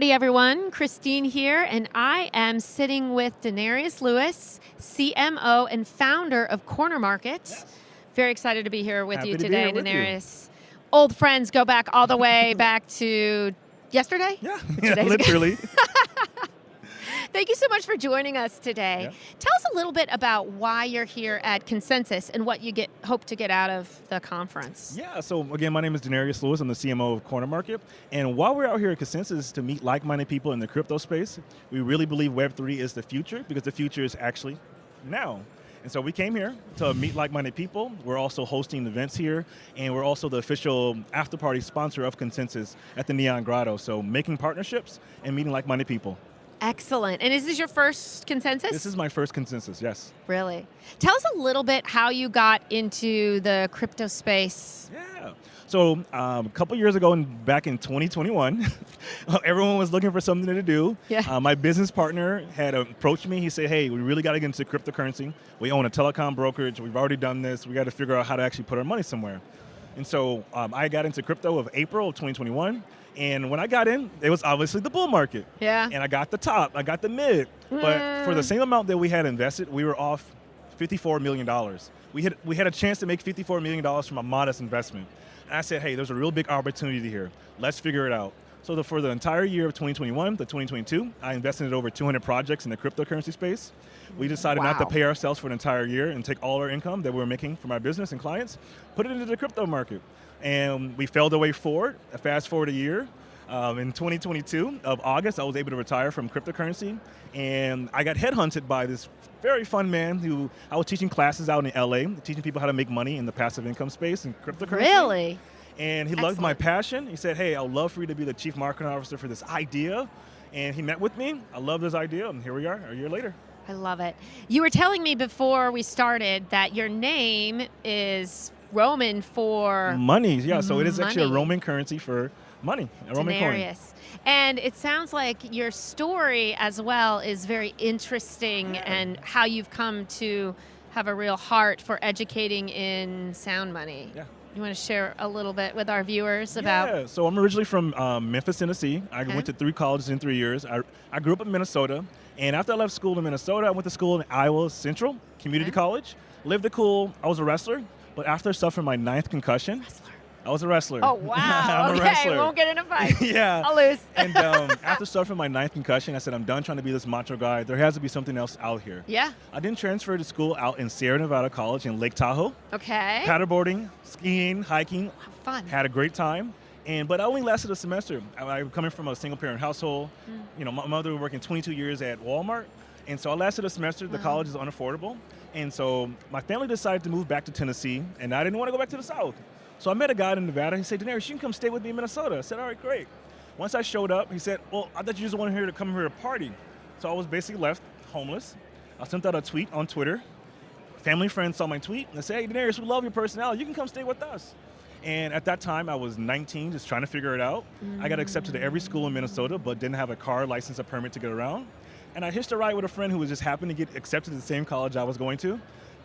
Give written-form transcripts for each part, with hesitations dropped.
Howdy, everyone. Kristine here, and I am sitting with Denarius Lewis, CMO and founder of Corner Market. Yes. Very excited to be here with Happy you to be today, here with you. Denarius. Old friends go back all the way back to yesterday? Yeah, Today's- literally. Thank you so much for joining us today. Yeah. Tell us a little bit about why you're here at Consensus and what you hope to get out of the conference. Yeah, so again, my name is Denarius Lewis. I'm the CMO of Corner Market. And while we're out here at Consensus to meet like-minded people in the crypto space, we really believe Web3 is the future because the future is actually now. And so we came here to meet like-minded people. We're also hosting events here, and we're also the official after-party sponsor of Consensus at the Neon Grotto. So making partnerships and meeting like-minded people. Excellent. And is this your first Consensus? This is my first Consensus, yes. Really? Tell us a little bit how you got into the crypto space. Yeah. So a couple years ago, back in 2021, everyone was looking for something to do. Yeah. My business partner had approached me. He said, hey, we really got to get into cryptocurrency. We own a telecom brokerage. We've already done this. We got to figure out how to actually put our money somewhere. And so I got into crypto of April of 2021. And when I got in, it was obviously the bull market. Yeah. And I got the top, I got the mid. But for the same amount that we had invested, we were off $54 million. We had a chance to make $54 million from a modest investment. And I said, hey, there's a real big opportunity here. Let's figure it out. So for the entire year of 2021 to 2022, I invested in over 200 projects in the cryptocurrency space. We decided not to pay ourselves for an entire year and take all our income that we were making from our business and clients, put it into the crypto market. And we failed our way forward. Fast forward a year. In 2022 of August, I was able to retire from cryptocurrency, and I got headhunted by this very fun man who I was teaching classes out in LA, teaching people how to make money in the passive income space and cryptocurrency. Really? And he loved my passion. He said, hey, I would love for you to be the chief marketing officer for this idea. And he met with me. I love this idea, and here we are, a year later. I love it. You were telling me before we started that your name is Roman for money, yeah. So it is actually a money. Roman currency for money, a Roman coin. Denarius. And it sounds like your story as well is very interesting and how you've come to have a real heart for educating in sound money. Yeah. You want to share a little bit with our viewers about? Yeah, so I'm originally from Memphis, Tennessee. I went to 3 colleges in 3 years. I grew up in Minnesota, and after I left school in Minnesota, I went to school in Iowa Central Community College. Lived it cool. I was a wrestler, but after suffering my 9th concussion, I was a wrestler. Oh, wow. I'm a Okay, wrestler. won't get in a fight. Yeah. I'll lose. And after suffering my 9th concussion, I said, I'm done trying to be this macho guy. There has to be something else out here. Yeah. I then transferred to school out in Sierra Nevada College in Lake Tahoe. Okay. Paddleboarding, skiing, hiking. Fun. Had a great time. But I only lasted a semester. I'm coming from a single-parent household. You know, my mother was working 22 years at Walmart. And so I lasted a semester. The college is unaffordable. And so my family decided to move back to Tennessee, and I didn't want to go back to the South. So I met a guy in Nevada. He said, Denarius, you can come stay with me in Minnesota. I said, all right, great. Once I showed up, he said, well, I thought you just wanted to come here to party. So I was basically left homeless. I sent out a tweet on Twitter. Family friends saw my tweet, and they said, hey, Denarius, we love your personality. You can come stay with us. And at that time, I was 19, just trying to figure it out. I got accepted to every school in Minnesota, but didn't have a car license or permit to get around. And I hitched a ride with a friend who was just happened to get accepted to the same college I was going to.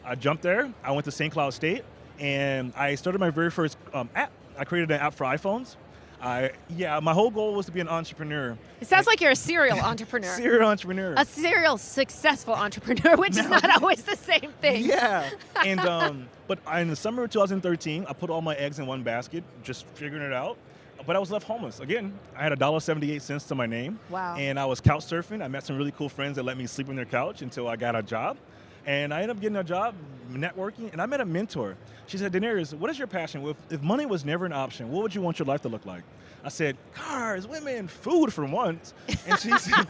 I jumped there. I went to St. Cloud State, and I started my very first app. I created an app for iPhones. My whole goal was to be an entrepreneur. It sounds like you're a serial entrepreneur. Serial entrepreneur. A serial successful entrepreneur, which is not always the same thing. Yeah. And but in the summer of 2013, I put all my eggs in one basket, just figuring it out. But I was left homeless. Again, I had $1.78 to my name. Wow. And I was couch surfing. I met some really cool friends that let me sleep on their couch until I got a job. And I ended up getting a job, networking, and I met a mentor. She said, Denarius, what is your passion? If money was never an option, what would you want your life to look like? I said, cars, women, food for once. And she said,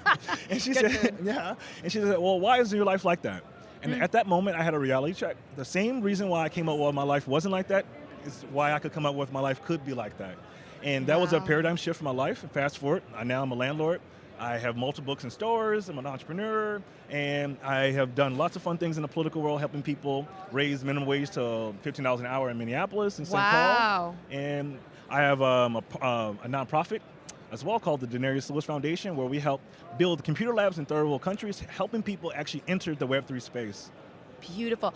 and she said, well, why is your life like that? And at that moment, I had a reality check. The same reason why I came up with my life wasn't like that is why I could come up with my life could be like that. And that was a paradigm shift for my life. Fast forward, now I'm a landlord. I have multiple books in stores, I'm an entrepreneur, and I have done lots of fun things in the political world, helping people raise minimum wage to $15 an hour in Minneapolis and St. Paul. And I have a nonprofit as well called the Denarius Lewis Foundation, where we help build computer labs in third world countries, helping people actually enter the Web3 space. Beautiful.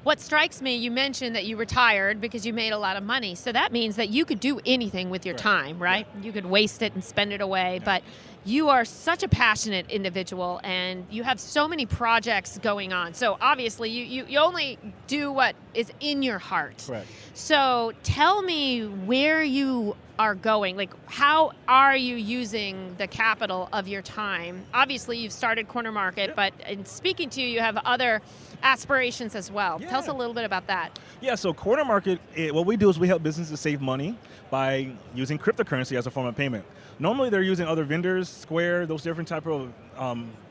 What strikes me, you mentioned that you retired because you made a lot of money. So that means that you could do anything with your time, right? Yeah. You could waste it and spend it away, but you are such a passionate individual and you have so many projects going on. So obviously you only do what is in your heart. Correct. So tell me where you are going. Like, how are you using the capital of your time? Obviously, you've started Corner Market, but in speaking to you, you have other aspirations as well. Yeah. Tell us a little bit about that. Yeah, so Corner Market, what we do is we help businesses save money by using cryptocurrency as a form of payment. Normally, they're using other vendors, Square, those different type of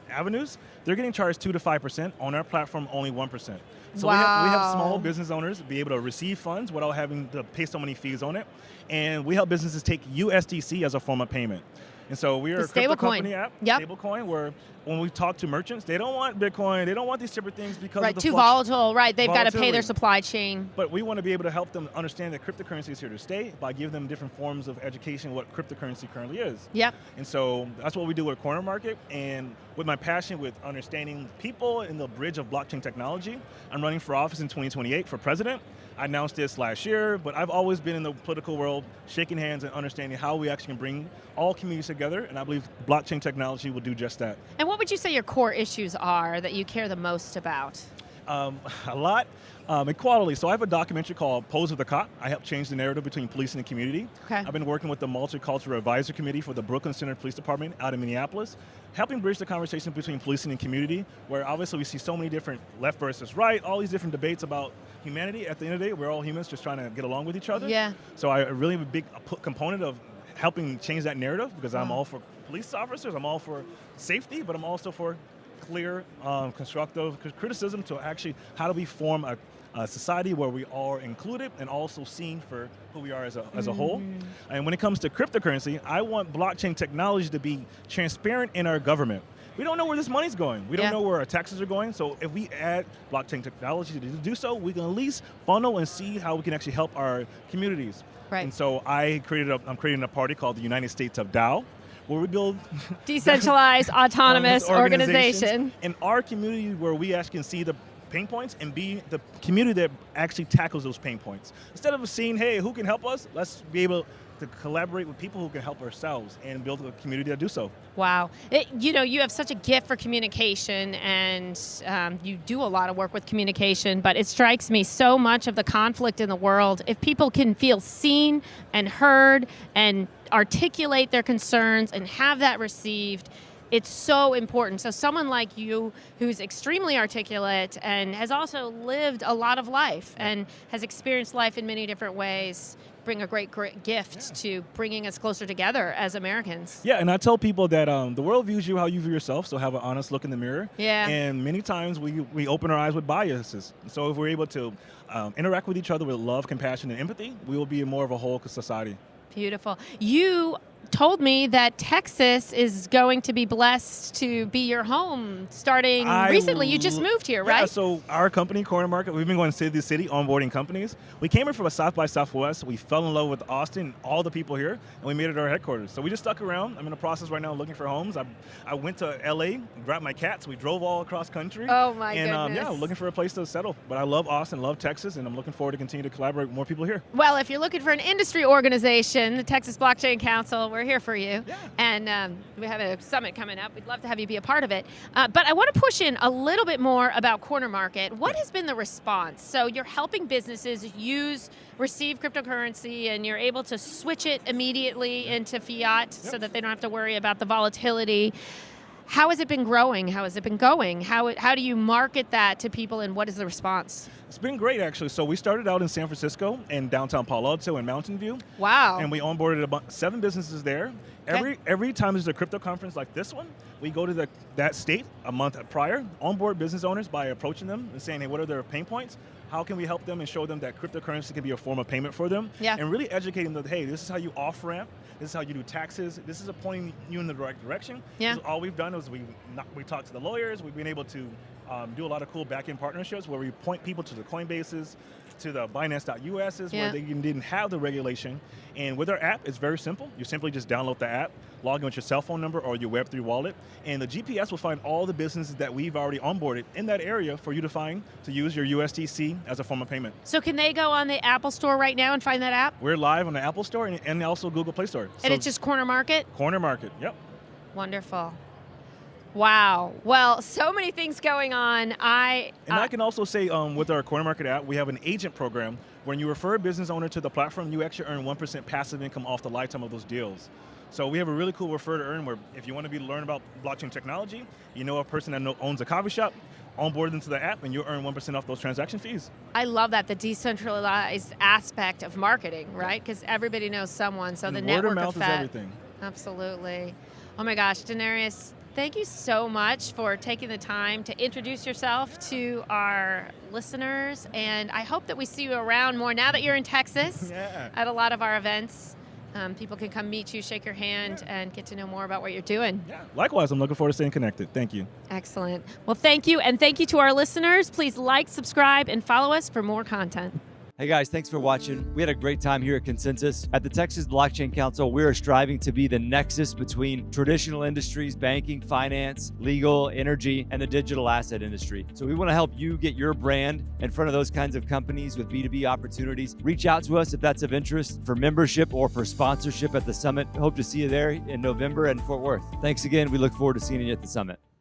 avenues. They're getting charged 2 to 5%. On our platform, only 1%. So we have small business owners be able to receive funds without having to pay so many fees on it. And we help businesses take USDC as a form of payment. And so we are a crypto company app, stablecoin, where when we talk to merchants, they don't want Bitcoin, they don't want these different things because of the too volatile, right? They've got to pay their supply chain. But we want to be able to help them understand that cryptocurrency is here to stay by giving them different forms of education what cryptocurrency currently is. Yep. And so that's what we do at Corner Market. And with my passion with understanding people in the bridge of blockchain technology, I'm running for office in 2028 for president. I announced this last year, but I've always been in the political world, shaking hands and understanding how we actually can bring all communities together, and I believe blockchain technology will do just that. And what would you say your core issues are that you care the most about? A lot. Equality. So I have a documentary called Pose of the Cop. I help change the narrative between police and the community. Okay. I've been working with the Multicultural Advisory Committee for the Brooklyn Center Police Department out in Minneapolis, helping bridge the conversation between policing and community, where obviously we see so many different left versus right, all these different debates about humanity. At the end of the day, we're all humans just trying to get along with each other. Yeah. So I really am a big component of helping change that narrative because I'm all for police officers, I'm all for safety, but I'm also for clear, constructive criticism to actually how do we form a society where we are included and also seen for who we are as a whole. And when it comes to cryptocurrency, I want blockchain technology to be transparent in our government. We don't know where this money's going. We don't know where our taxes are going. So if we add blockchain technology to do so, we can at least funnel and see how we can actually help our communities. Right. And so I'm creating a party called the United States of DAO, where we build decentralized, autonomous organization in our community where we actually can see the pain points and be the community that actually tackles those pain points. Instead of seeing, hey, who can help us? Let's be able to collaborate with people who can help ourselves and build a community that do so. Wow. You have such a gift for communication, and you do a lot of work with communication, but it strikes me so much of the conflict in the world, if people can feel seen and heard and articulate their concerns and have that received, it's so important. So someone like you who's extremely articulate and has also lived a lot of life and has experienced life in many different ways bring a great gift to bringing us closer together as Americans. Yeah, and I tell people that the world views you how you view yourself, so have an honest look in the mirror. Yeah. And many times we open our eyes with biases. So if we're able to interact with each other with love, compassion, and empathy, we will be more of a whole society. Beautiful. You told me that Texas is going to be blessed to be your home starting recently. You just moved here, right? Yeah, so our company, Corner Market, we've been going city to city onboarding companies. We came here from a South by Southwest. We fell in love with Austin, all the people here, and we made it our headquarters. So we just stuck around. I'm in the process right now looking for homes. I went to LA, grabbed my cats. We drove all across country. Oh my goodness. And yeah, looking for a place to settle. But I love Austin, love Texas, and I'm looking forward to continue to collaborate with more people here. Well, if you're looking for an industry organization, the Texas Blockchain Council, we're here for you. Yeah. And we have a summit coming up. We'd love to have you be a part of it. But I want to push in a little bit more about Corner Market. What has been the response? So you're helping businesses receive cryptocurrency, and you're able to switch it immediately into fiat so that they don't have to worry about the volatility. How has it been growing? How has it been going? How do you market that to people, and what is the response? It's been great, actually. So we started out in San Francisco and downtown Palo Alto and Mountain View. Wow. And we onboarded about 7 businesses there. Okay. Every time there's a crypto conference like this one, we go to that state a month prior, onboard business owners by approaching them and saying, hey, what are their pain points? How can we help them and show them that cryptocurrency can be a form of payment for them? Yeah. And really educating them that, hey, this is how you off-ramp, this is how you do taxes, this is pointing you in the right direction. Yeah. All we've done is we talked to the lawyers, we've been able to do a lot of cool back-end partnerships where we point people to the Coinbases, to the Binance.US's where they didn't have the regulation. And with our app, it's very simple. You simply just download the app, log in with your cell phone number or your Web3 wallet, and the GPS will find all the businesses that we've already onboarded in that area for you to find to use your USDC as a form of payment. So can they go on the Apple Store right now and find that app? We're live on the Apple Store and also Google Play Store. And it's just Corner Market? Corner Market, yep. Wonderful. Wow. Well, so many things going on. I can also say with our Coin Market app, we have an agent program. When you refer a business owner to the platform, you actually earn 1% passive income off the lifetime of those deals. So we have a really cool refer to earn where if you want to learn about blockchain technology, you know a person that owns a coffee shop, onboard them to the app and you'll earn 1% off those transaction fees. I love that, the decentralized aspect of marketing, right? Because everybody knows someone, so and the word network of mouth effect. is everything. Absolutely. Oh my gosh, Denarius, thank you so much for taking the time to introduce yourself to our listeners, and I hope that we see you around more now that you're in Texas at a lot of our events. People can come meet you, shake your hand, and get to know more about what you're doing. Yeah. Likewise, I'm looking forward to staying connected. Thank you. Excellent. Well, thank you, and thank you to our listeners. Please like, subscribe, and follow us for more content. Hey guys, thanks for watching. We had a great time here at Consensus. At the Texas Blockchain Council, we are striving to be the nexus between traditional industries, banking, finance, legal, energy, and the digital asset industry. So we want to help you get your brand in front of those kinds of companies with B2B opportunities. Reach out to us if that's of interest for membership or for sponsorship at the summit. Hope to see you there in November in Fort Worth. Thanks again. We look forward to seeing you at the summit.